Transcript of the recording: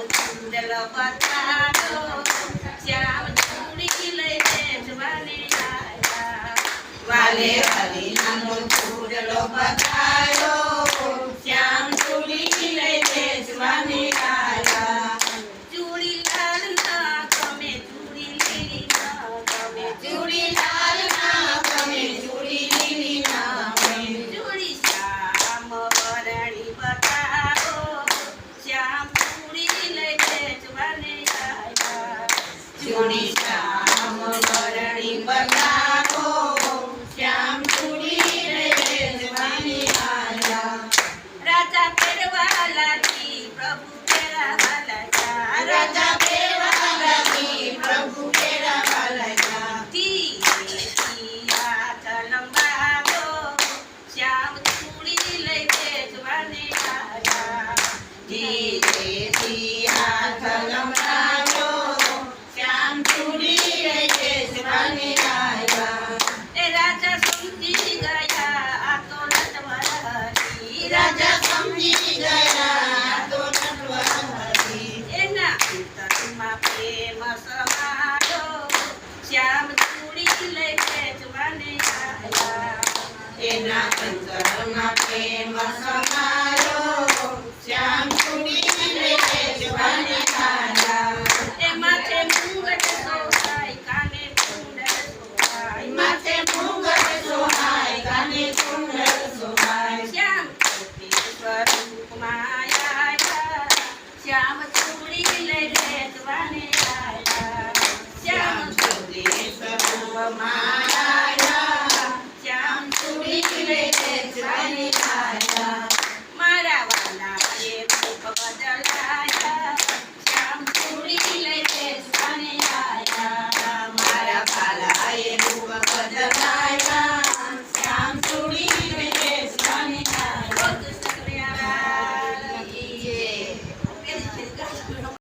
ચૂડલો બતાડો શ્યામ ચૂડી લઈને જવાને આયા વાલે વાલી નાનો ચૂડલો બતાડો શ્યામ ચૂડી લઈને જવાને આયા ચૂડી લાલ ના ગમે ચૂડી લીલી ના ગમે ચૂડી લાલ ના ગમે ચૂડી લીલી ના ગમે ચૂડી શ્યામ વરણી બતાડો શ્યામ ચૂડી લઈને જવાને આયા ચૂડી શ્યામ વરણી બતાડો શ્યામ ચૂડી લઈને જવાને આયા રાજા પહેરવા લાગી પ્રભુ પહેરવા લાગ્યા રાજા પહેરવા લાગી પ્રભુ પહેરવા લાગ્યા ધીરે હાથ લંબાવો શ્યામ ચૂડી લઈને જવાને આયા ધીરે હાથ લંબાવો શ્યામ ચૂડી લઈને જવાને આયા એ રાજા સમજી ગયા આ તો નટવર રાજા સમજી ગયા આ તો નટવર હતી એના અંતરમાં પ્રેમ સમાયો શ્યામ ચૂડી લઈને જવાને આયા એના અંતરમાં પ્રેમ સમાયો શ્યામ ચૂડી લઈને જવાને આયા એ માથે મુંગટ સોહાય કાને કુંડળ સોહાય માથે મુંગટ સોહાય કાને કુંડળ સોહાય શ્યામ સ્વરૂપમાં આયા શ્યામ ચૂડી લઈને જવાને આયા શ્યામ ચૂડી સ્વરૂપમાં